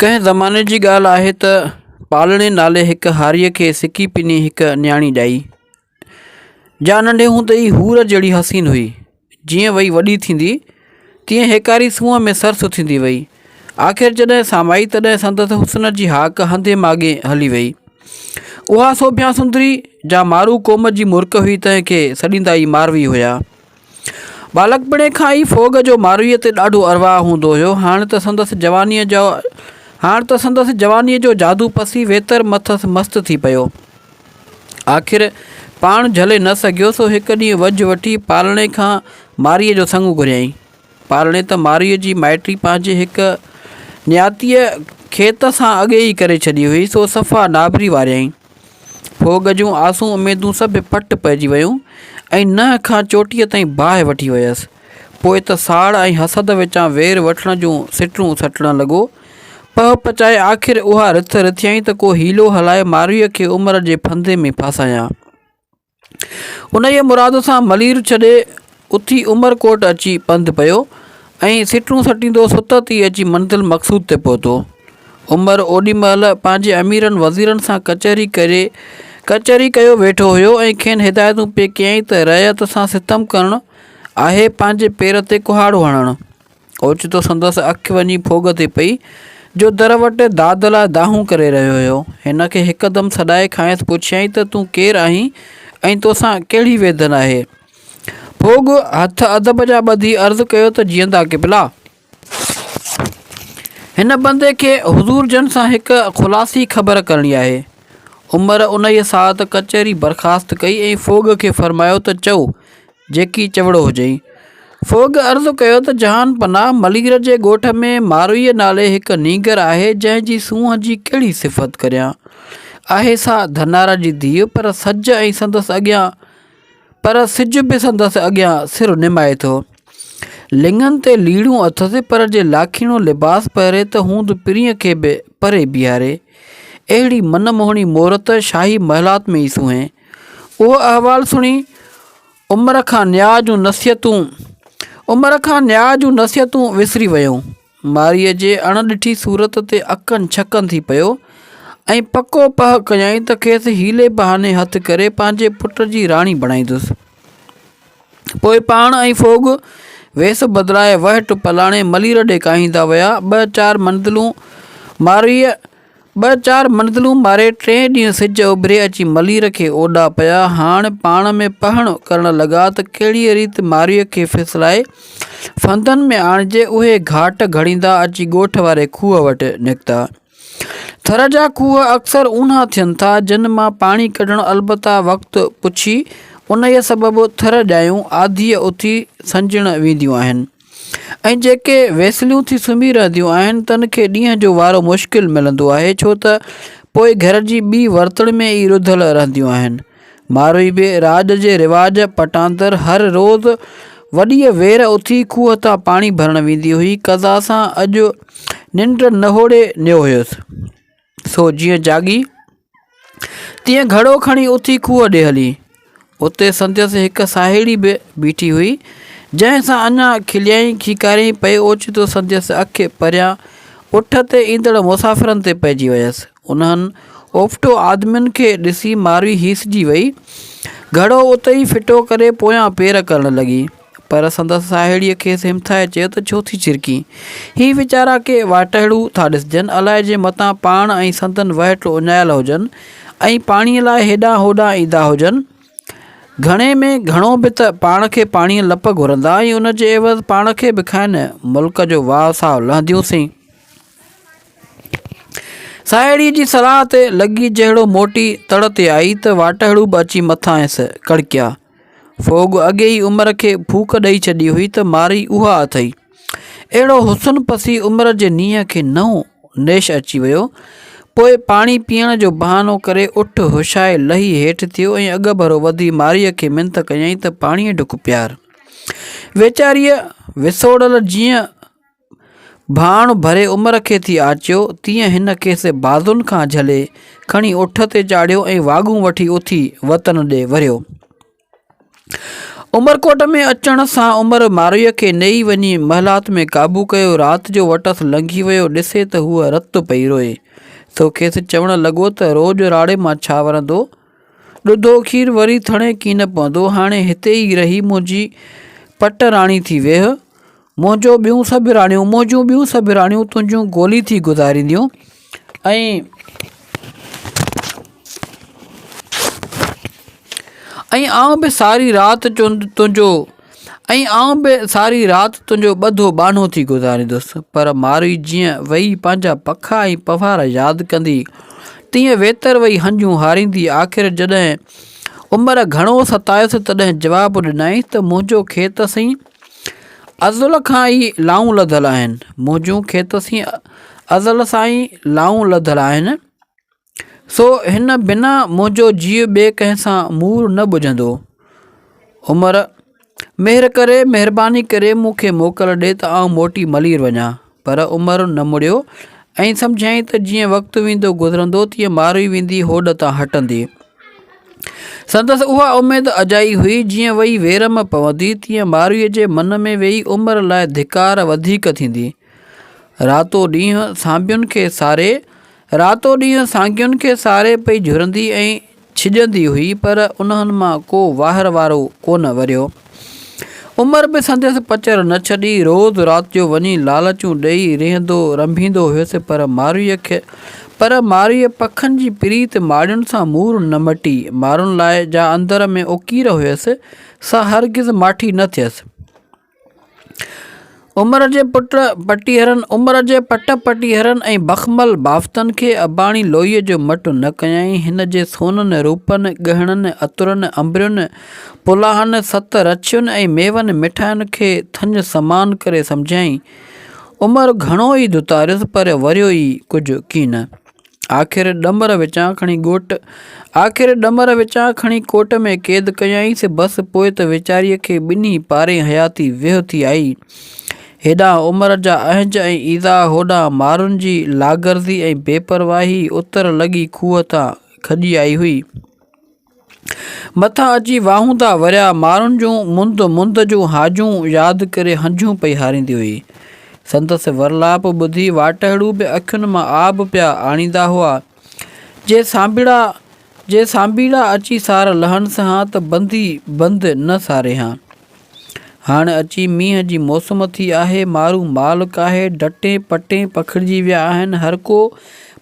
कंहिं ज़माने जी ॻाल्हि आहे त पालणे नाले हिक हारीअ खे सिकी पिनी हिक न्याणी ॼाई। जा नंढे हूंदे ई हूर जहिड़ी हसीन हुई। जीअं वई वॾी थींदी तीअं हेकारी सूंहं में सरस थींदी वई। आख़िर जॾहिं सामाई तॾहिं संदसि हुस्न जी हाक हंधे माॻे हली वई। उहा सोभ्या सुंदरी जा मारू क़ौम जी मुर्क हुई, तंहिंखे सॾींदा ई मारवी हुया। बालकपणे खां ई फोग जो मारवीअ ते ॾाढो अरवाह हूंदो हुयो। हाणे त संदसि जवानीअ जो जादू पसी वेतर मथसि मस्त थी पियो। आख़िर पाण झले न सघियो, सो हिकु ॾींहुं वझ वठी पालणे खां मारीअ जो संग घुरियईं। पालणे त मारीअ जी माइटी पंहिंजे हिकु न्यातीअ खेत सां अॻे ई करे छॾी हुई, सो सफ़ा नाबरी वारियईं। फोग जूं आसूं उमेदूं सभु पट पइजी वयूं ऐं नह खां चोटीअ ताईं बाहि वठी वियसि। पोइ त साड़ ऐं हसद विचां वेर वठण जूं सिटरूं सटणु लॻो। पह पचाए आख़िर उहा रिथ रिथियईं त को हीलो हलाए मारवीअ खे उमिरि जे फंदे में फासायां। उन ई मुराद सां मलीर छॾे उथी उमरकोट अची पंधु पियो ऐं सिटरूं सटींदो सुत ई अची मंज़िल मक़सूद ते पहुतो। उमिरि ओॾी महिल पंहिंजे अमीरनि वज़ीरनि सां कचहरी कयो वेठो हुयो ऐं खेनि हिदायतूं पे कयईं त रयत सां सितम करणु आहे, पंहिंजे पेर ते कुहाड़ो हणणु। ओचितो संदसि अखि वञी फोग ते पई, जो दर वटि दाद लाइ दाहूं करे रहियो हुयो। हिन खे हिकदमि सॾाए खांयसि पुछियईं त तूं केरु आहीं ऐं तोसां कहिड़ी वेदन आहे। फोग हथ अदब जा ॿधी अर्ज़ु कयो त जीअंदा क़िबला। हिन बंदे खे हुज़ूर जन सां हिकु ख़ुलासी ख़बर करणी आहे। उमिरि उन ई साथ कचहरी बर्ख़ास्त कई ऐं फोग खे फरमायो त चओ जेकी चवड़ो हुजई। फोग अर्ज़ु कयो त जहान पनाह, मलीर जे ॻोठ में मारवीअ नाले हिकु नीगर आहे, जंहिंजी सूंहं जी कहिड़ी सिफ़त करियां। आहे सा धनार जी धीउ, पर सिज बि संदसि अॻियां सिर निमाए थो। लिङनि ते लीड़ूं अथसि, पर जे लाखीणो लिबास पहिरे त हूंद पिरीअ खे बि परे बीहारे। अहिड़ी मनमोहणी मोहरत शाही महलात में ई सूंहे। उहो अहवाल सुणी उमिरि खां न्याय जूं नसीहतूं विसरी वियूं। मारीअ जे अणॾिठी सूरत ते अकनि छकनि थी पियो ऐं पको पह कयईं त खेसि हीले बहाने हथु करे पंहिंजे पुट जी राणी बणाईंदुसि। पोइ पाण ऐं फोग वेस बदिलाए वहटु पलाणे मलीर ॾे काहींदा विया। ॿ चार मंज़िलूं मारे 3 ॾींहं सिज उभिरे अची मलीर खे ओॾा पिया। हाणे पाण में पहण करणु लॻा त कहिड़ी रीति मारीअ खे फिसलाए फंदनि में आणिजे। उहे घाट घड़ींदा अची ॻोठ वारे खूह वटि निकिता। थर जा खूह अक्सर ऊन्हा थियनि था, जिन मां पाणी कढणु अलबत्ता वक़्तु पुछी उन जे सबबु थर ॼायूं आधीअ उथी संजण वेंदियूं आहिनि ऐं जेके वेसलियूं थी सुम्ही रहंदियूं आहिनि तन खे ॾींहं जो वारो मुश्किल मिलंदो आहे, छो त पोइ घर जी ॿी वरतण में ई रुधल रहंदियूं आहिनि। मारवी बि राज जे रिवाज पटांदर हर रोज़ु वॾीअ वेर उथी खूह तां पाणी भरणु वेंदी हुई। कज़ा सां अॼु निंड नहोड़े नियो हुयुसि, सो जीअं जागी तीअं घड़ो खणी उथी खूह ॾे हली। उते संदसि हिकु साहेड़ी बि बीठी हुई, जंहिंसां अञा खिलियाई खीकारियईं पए। ओचितो संदसि अखि परियां उठ ते ईंदड़ मुसाफ़िरनि ते पइजी वियसि। उन्हनि ओफ़टो आदमियुनि खे ॾिसी मारवी हीसजी वई, घड़ो उते ई फिटो करे पोयां पेर करणु लॻी। पर संदसि साहेड़ीअ खेसि हिमथाए चयो त छो थी छिरकी, ही वीचारा के वाटड़ू था ॾिसजनि, अलाए जे मतां पाण ऐं संदन वहट उञायल हुजनि ऐं पाणीअ लाइ हेॾां होॾां ईंदा हुजनि। घणे में घणो बि त पाण खे पाणीअ लप घुरंदा ऐं उन जे एवज़ पाण खे बि खाइनि। मुल्क जो वाह साह लहंदियूंसीं। साहेड़ीअ जी सलाह ते लॻी जहिड़ो मोटी तड़ ते आई त वाटड़ू बि अची मथांसि कड़किया। फोग अॻे ई उमिरि खे फूक ॾेई छॾी हुई त मारी उहा अथई। अहिड़ो हुस्न पसी उमिरि जे नींहं खे नओं नेश अची वियो। पोइ पाणी पीअण जो बहानो करे उठ हुशाए लही हेठि थियो ऐं अॻ भरो वधी मारीअ खे मिंत कयईं त पाणीअ ढुक प्यार। वेचारीअ विसोड़ल जीअं भाण भरे उमिरि खे थी आचियो, तीअं हिन खेसि बाज़ुनि खां झले खणी उठ ते चाढ़ियो ऐं वाॻूं वठी उथी वतन ॾे वरियो। उमरकोट में अचण सां उमर मारोईअ खे नई वञी महलात में काबू कयो। राति जो वटस लंघी वियो, ॾिसे त हूअ रत पई रोए। सो खेसि चवणु लॻो त रोज़ राड़े मां छा वरंदो, ॾुधो खीर वरी थणे की न पवंदो। हाणे हिते ई रही मुंहिंजी पट राणी थी वेह, मुंहिंजो ॿियूं सभु राणियूं तुंहिंजूं गोली थी गुज़ारींदियूं ऐं आउं बि सारी राति तुंहिंजो ॿधो बानो थी गुज़ारींदुसि। पर मारुई जीअं वेही पंहिंजा पखा ऐं पवार यादि कंदी, तीअं वेतर वेही हंजूं हारींदी। आख़िर जॾहिं उमिरि घणो सतायसि तॾहिं जवाबु ॾिनई त मुंहिंजो खेत सईं अज़ल खां ई लाऊं लधल आहिनि, मुंहिंजूं खेत सईं अज़ल सां ई लाऊं लधल आहिनि। सो हिन बिना मुंहिंजो जीउ ॿिए कंहिं सां मूर न बुझंदो। उमिरि महिरबानी करे मूंखे मोकल ॾे त आउं मोटी मलीर वञा। पर उमिरि न मुड़ियो ऐं सम्झाईं त जीअं वक़्तु वेंदो गुज़रंदो तीअं मारुई वेंदी, होॾ तां हटंदी। संदसि उहा उमेद अजाई हुई, जीअं वेही वेरम पवंदी तीअं मारुईअ जे मन में वेही उमिरि लाइ धिकार वधीक थींदी। रातो ॾींहुं साॻियुनि खे सारे पई झुरंदी ऐं छिॼंदी हुई, पर उन्हनि मां को वाहर वारो कोन वरियो। उमिरि बि संदसि पचर न छॾी, रोज़ु राति जो वञी लालचूं ॾेई रहंदो रंभींदो हुयुसि। पर मारुईअ पखनि जी प्रीत माड़ियुनि सां मूर न मटी। मारुनि लाइ जा अंदर में उकीर हुयसि, सा हरगिज़ माठी न थियसि। उमिरि जे पट पटीहरनि ऐं बख़मल बाफ़तनि खे अबाणी लोईअ जो मटु न कयई। हिन जे सोननि रूपनि गहणनि अतरनि अंबरियुनि पुलाहनि सत रछियुनि ऐं मेवनि मिठाइनि खे थञ समान करे सम्झाई। उमिरि घणो ई दुतारियुसि, पर वरियो ई कुझु कीन। आख़िर डमर विचां खणी कोट में क़ैद कयईंसि। बसि पोइ त वीचारीअ खे ॿिन्ही पारे हयाती वेह थी आई। हेॾां उमिरि जा अहज ऐं ईज़ा, होॾां मारुनि जी लागर्ज़ी ऐं बेपरवाही उतर लॻी खूह तां खॼी आई हुई। मथां अची वाहूंदा वरिया मारुनि जूं मुंद जूं हाजूं यादि करे हंजूं पई हारींदी हुई। संदसि वरलाप ॿुधी वाटड़ू बि अखियुनि मां आब पिया आणींदा हुआ। जे सांबीड़ा अची सार लहनि हा त बंदि न सारे हा। हाणे अची मींहं जी मौसम थी आहे, मारू माल काहे डटे पटे पखिड़िजी विया आहिनि। हर को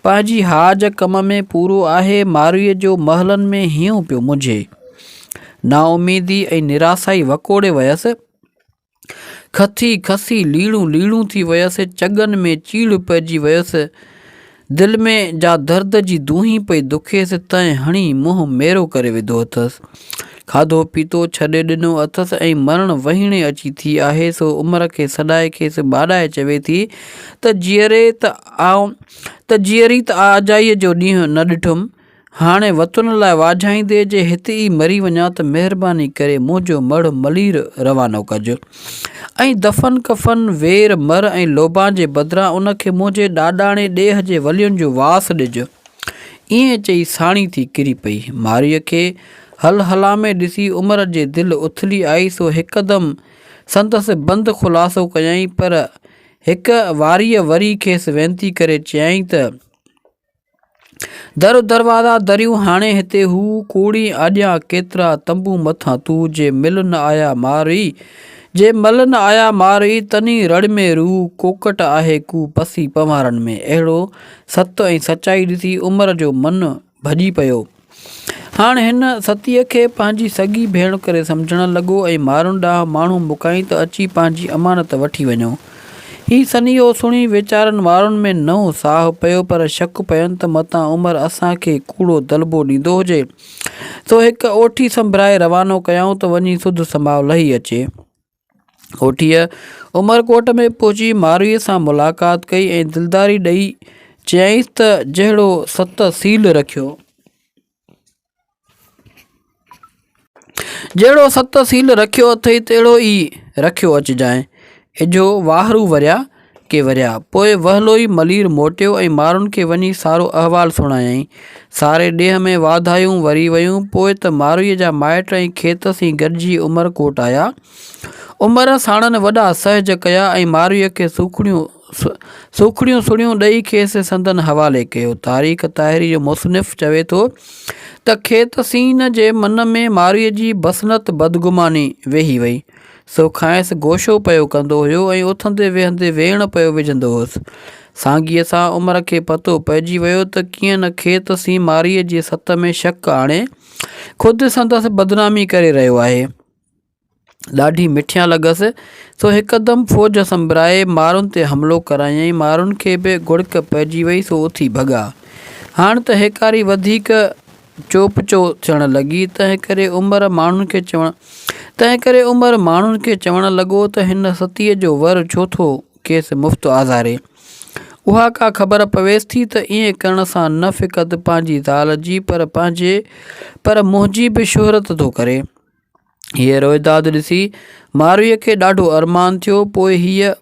पंहिंजी हाज कम में पूरो आहे। मारुईअ जो महलनि में हीअं पियो मुंझे। नाउमीदी ऐं निराशाई वकोड़े वयसि। खसी खसी लीड़ूं थी वयसि। चगनि में चीड़ पइजी वयसि। दिलि में जा दर्द जी दूही पई दुखेसि। तंहिं हणी मुंहुं मेरो करे विधो अथसि। खाधो पीतो छॾे ॾिनो अथसि ऐं मरण वहीणे अची थी आहे। सो उमिरि खे सॾाए खेसि ॿाॾाए चवे थी त जीअरी त आजाईअ जो ॾींहुं न ॾिठुमि। हाणे वतन लाइ वाझाईंदे जे हिते ई मरी वञा त महिरबानी करे मुंहिंजो मड़ मलीर रवानो कजो ऐं दफ़न कफ़न वेर मर ऐं लोबां जे बदिरां उनखे मुंहिंजे ॾाॾाणे ॾेह जे वलियुनि जो वास ॾिजो। ईअं चई साणी थी किरी पई। मारीअ खे हला में ॾिसी उमिरि जे दिलि उथली आई। सो हिकदमि संदसि बंदि ख़ुलासो कयई, पर हिकु वारीअ वरी खेसि वेनती करे चयईं त दरवाज़ा दरियूं हाणे हिते हू कूड़ी आॾियां केतिरा तंबू मथां तूं जे मिल न आया मारई तनी रड़ में रू कोकट आहे कू पसी पवारनि में। अहिड़ो सत ऐं सचाई ॾिसी उमिरि जो मन भॼी पियो। हाणे हिन सतीअ खे पंहिंजी सॻी भेण करे सम्झणु लॻो ऐं मारुनि ॾांहुं माण्हू मुकाई त अची पंहिंजी अमानत वठी वञो। हीउ सन्हीओ सुणी वीचारनि वारनि में नओं साहु पियो, पर शक पियनि त मतां उमिरि असांखे कूड़ो दलबो ॾींदो हुजे। सो हिकु ओठी संभराए रवानो कयऊं त वञी सुध संभाव लही अचे। ओठीअ उमरकोट में पहुची मारुईअ सां मुलाक़ात कई ऐं दिलदारी ॾेई चयईंसि त जहिड़ो सत सील रखियो अथई तहिड़ो ई रखियो अचिजांइ। इजो वाहरू वरिया के वरिया। पोइ वहलोई मलीर मोटियो ऐं माण्हुनि खे वञी सारो अहवालु सुणायईं। सारे ॾेह में वाधायूं वरी वयूं। पोइ त मारुईअ जा माइट ऐं खेतसी गॾिजी उमरकोट आया। उमर साणनि वॾा सहज कया ऐं मारुईअ खे सूखड़ियूं सुड़ियूं ॾेई खेसि संदन हवाले कयो। तारीख़ ताहिरी जो मुसनिफ़ चवे थो त खेतसीन जे मन में मारुईअ जी बसनत बदगुमानी वेही वई। सो खांइसि गोशो पियो कंदो हुयो ऐं उथंदे वेहंदे वेण पियो विझंदो हुअसि। साॻीअ सां उमर खे पतो पइजी वियो त कीअं न खेतसी मारीअ जी सत में शक आणे ख़ुदि संदसि बदनामी करे रहियो आहे। ॾाढी मिठियां लॻसि। सो हिकदमि फ़ौज संभराए माण्हुनि ते हमिलो करायईं। माण्हुनि खे बि गुड़क पइजी वई। सो उथी भॻा। हाणे त हेकारी वधीक चोपचो थियणु लॻी। तंहिं करे उमर माण्हुनि खे चवणु लॻो त हिन सतीअ जो वर छो थो खेसि मुफ़्त आज़ारे। उहा का ख़बर पवेसि थी त ईअं करण सां न फ़िक़त पंहिंजी ज़ाल जी पर मुंहिंजी बि शोहरत थो करे। हीअ रोइदाद ॾिसी मारुईअ खे ॾाढो अरमान थियो। पोइ हीअ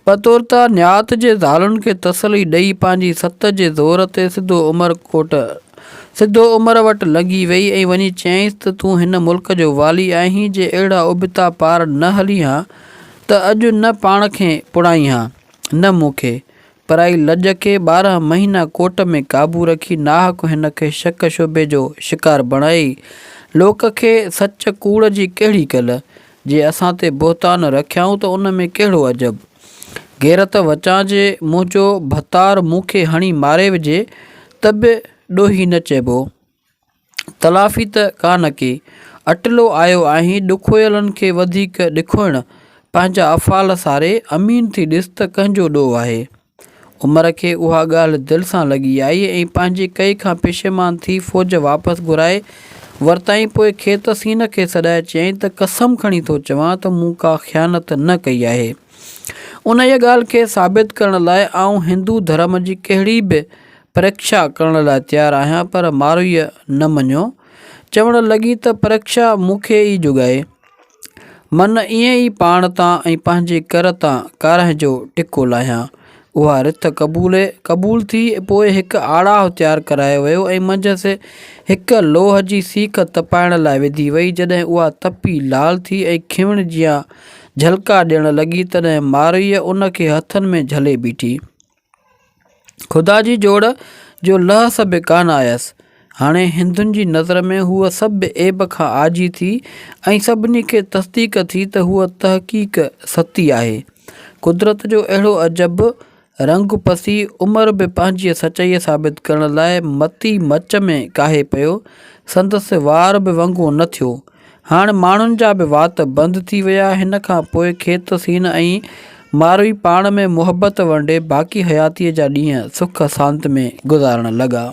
पतोरता न्यात जे ज़ालुनि खे तसली ॾेई पंहिंजी सत जे ज़ोर ते सिधो उमर वटि लॻी वई ऐं वञी चयईंसि त तूं हिन मुल्क जो वाली आहीं। जे अहिड़ा उबिता पार न हली हां त अॼु न पाण खे पुड़ाई हां न मूंखे। पराई लॼ खे 12 महीना कोट में काबू रखी नाहक हिन खे शक शुबे जो शिकार बणाई। लोक खे सच कूड़ जी कहिड़ी कल। जे असां ते बोहतान रखियाऊं त उन में कहिड़ो अजब। गैरत वचां जे मुंहिंजो भतार मूंखे हणी मारे विझे त बि ॾोही न चइबो। तलाफ़ी त कान की अटलो आयो आहीं। ॾुखोयलनि खे वधीक ॾिखोइण पंहिंजा अफ़ाल सारे अमीन थी ॾिस त कंहिंजो ॾोह आहे। उमर खे उहा ॻाल्हि दिलि सां लॻी आई ऐं पंहिंजी कई खां पेशेमान थी फ़ौज वापसि घुराए वरिताईं। पोइ खेतसीन खे सॾाए चयईं त कसम खणी थो चवां त मूं का ख़यानत न कई आहे। उन इहा ॻाल्हि खे साबित करण लाइ आउं हिंदू धर्म जी कहिड़ी बि परीक्षा करण लाइ तयारु आहियां। पर मारुईअ न मञियो। चवणु लॻी त परीक्षा मूंखे ई जुॻाए। मन ईअं ई पाण तां ऐं पंहिंजे कर तां कारह जो टिको लाहियां। उहा रिथ क़बूल थी। पोइ हिकु आड़ाह तयारु करायो वियो ऐं मंझंदि हिकु लोह जी सीख तपाइण लाइ विधी वई। जॾहिं उहा तपी लाल थी ऐं खिवण जियां झलका ॾियणु लॻी तॾहिं मारुईअ उन खे हथनि में झले बीठी। ख़ुदा जी जोड़ जो लहस बि कान आयसि। हाणे हिंदुनि जी नज़र में हूअ सभु ऐब खां आजी थी ऐं सभिनी खे तस्दीक थी त हूअ तहक़ीक़ सती आहे। कुदरत जो अहिड़ो अजब रंग पसी। उमर बि पंहिंजी सचाईअ साबित करण लाइ मती मच में काहे पियो। संदसि वार बि वंगो न थियो। हाणे माण्हुनि जा बि वात बंदि थी विया। हिन खां पोइ खेतसीन ऐं मारुई पाण में मुहबत वंडे बाक़ी हयातीअ जा ॾींहं सुख सांत में गुज़ारण लॻा।